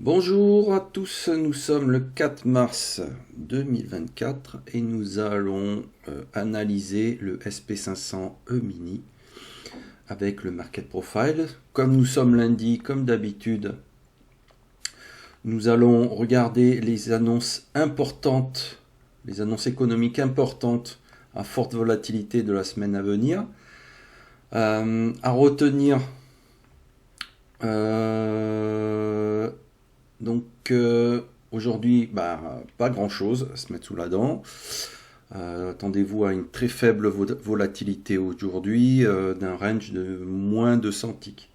Bonjour à tous, nous sommes le 4 mars 2024 et nous allons analyser le SP500 E-mini avec le Market Profile. Comme nous sommes lundi, comme d'habitude, nous allons regarder les annonces importantes, les annonces économiques importantes à forte volatilité de la semaine à venir. À retenir, aujourd'hui, pas grand chose à se mettre sous la dent. Attendez-vous à une très faible volatilité aujourd'hui, d'un range de moins de 100 ticks.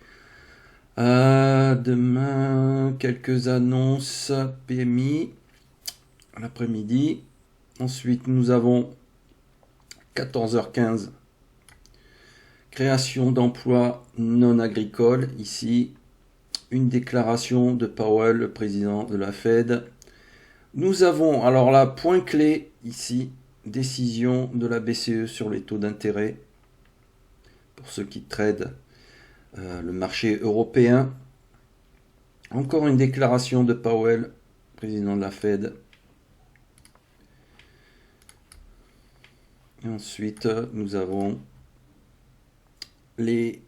Demain, quelques annonces PMI l'après-midi. Ensuite, nous avons 14h15, création d'emplois non agricoles. Ici, une déclaration de Powell, le président de la Fed. Nous avons, alors là, point clé ici, décision de la BCE sur les taux d'intérêt pour ceux qui tradent le marché européen. Encore une déclaration de Powell, président de la Fed. Et ensuite, nous avons il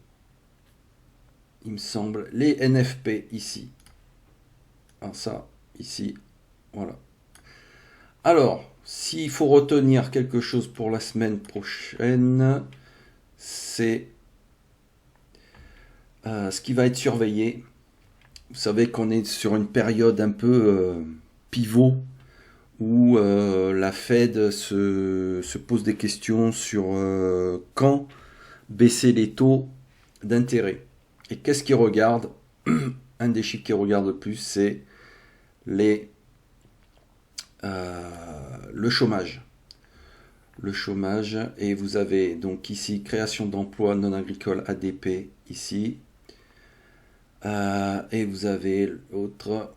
me semble, les NFP ici. Alors ça, ici, voilà. Alors, s'il faut retenir quelque chose pour la semaine prochaine, c'est ce qui va être surveillé. Vous savez qu'on est sur une période un peu pivot où la Fed se pose des questions sur quand baisser les taux d'intérêt. Et qu'est-ce qu'ils regardent? Un des chiffres qu'ils regardent le plus, c'est le chômage. Le chômage, et vous avez donc ici création d'emplois non agricoles ADP ici. Et vous avez l'autre,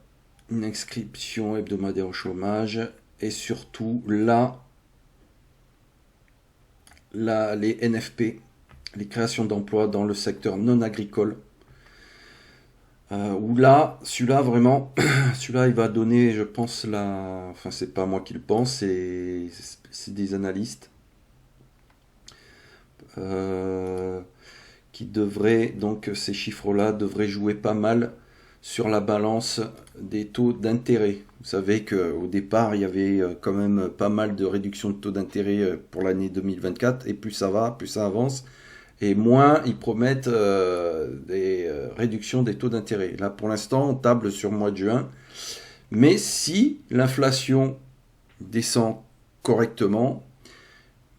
une inscription hebdomadaire au chômage. Et surtout là, les NFP, les créations d'emplois dans le secteur non agricole. Où là, celui-là vraiment, celui-là il va donner, je pense, enfin c'est pas moi qui le pense, c'est des analystes qui devraient, donc ces chiffres-là devraient jouer pas mal sur la balance des taux d'intérêt. Vous savez qu'au départ, il y avait quand même pas mal de réduction de taux d'intérêt pour l'année 2024, et plus ça va, plus ça avance, et moins ils promettent des réductions des taux d'intérêt. Là, pour l'instant, on table sur le mois de juin, mais si l'inflation descend correctement,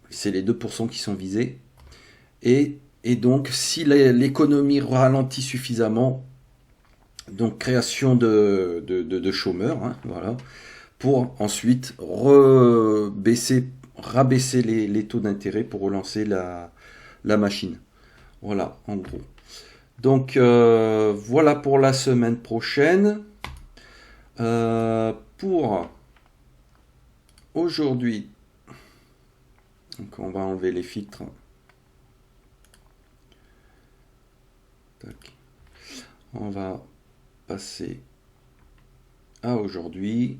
c'est les 2% qui sont visés, et donc si l'économie ralentit suffisamment, donc création de chômeurs, hein, voilà, pour ensuite rabaisser les taux d'intérêt pour relancer la machine. Voilà, en gros. Donc, voilà pour la semaine prochaine. Pour aujourd'hui, donc on va enlever les filtres. Tac. On va passer à aujourd'hui.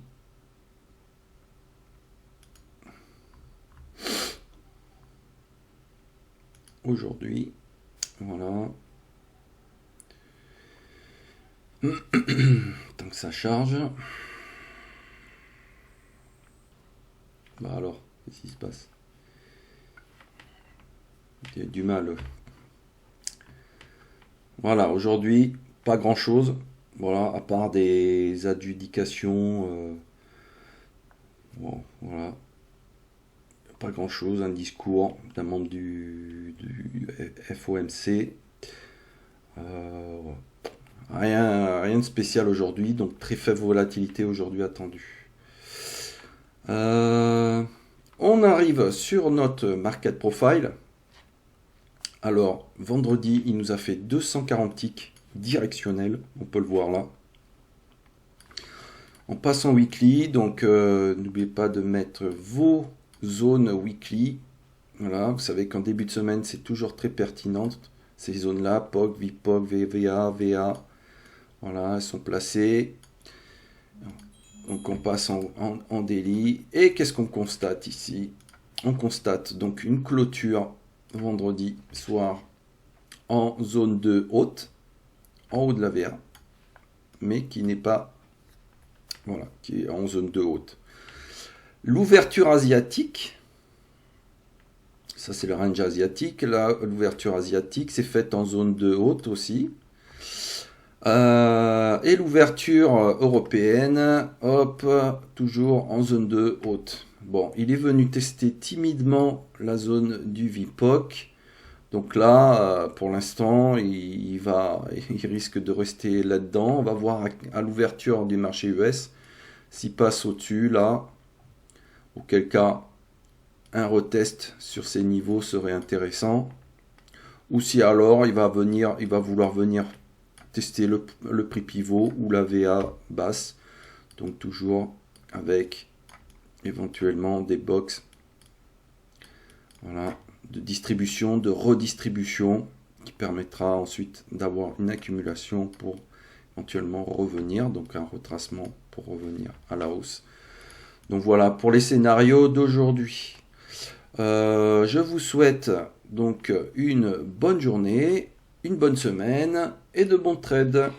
Aujourd'hui, voilà. Tant que ça charge. Bah alors, qu'est-ce qui se passe? J'ai du mal. Voilà, aujourd'hui, pas grand-chose. Voilà, à part des adjudications. Bon, voilà. Pas grand-chose, un discours d'un membre du FOMC. Voilà. Rien de spécial aujourd'hui, donc très faible volatilité aujourd'hui attendue. On arrive sur notre market profile. Alors, vendredi, il nous a fait 240 ticks directionnels, on peut le voir là. On passe en weekly, donc n'oubliez pas de mettre vos zones weekly. Voilà, vous savez qu'en début de semaine, c'est toujours très pertinent. Ces zones-là, POC, VPOC, VVA, VA. Voilà, elles sont placées. Donc on passe en daily. Et qu'est-ce qu'on constate ici? On constate donc une clôture vendredi soir en zone 2 haute, en haut de la VA, mais qui n'est pas, voilà, qui est en zone 2 haute. L'ouverture asiatique, ça c'est le range asiatique, là l'ouverture asiatique c'est faite en zone 2 haute aussi. Et l'ouverture européenne, hop, toujours en zone 2 haute. Bon, il est venu tester timidement la zone du VPOC. Donc là, pour l'instant, il risque de rester là-dedans. On va voir à l'ouverture du marché US s'il passe au-dessus, là. Auquel cas, un retest sur ces niveaux serait intéressant. Ou si alors, il va vouloir venir tester le prix pivot ou la VA basse. Donc toujours avec éventuellement des box, voilà, de distribution, de redistribution, qui permettra ensuite d'avoir une accumulation pour éventuellement revenir, donc un retracement pour revenir à la hausse. Donc voilà pour les scénarios d'aujourd'hui. Je vous souhaite donc une bonne journée, une bonne semaine et de bons trades.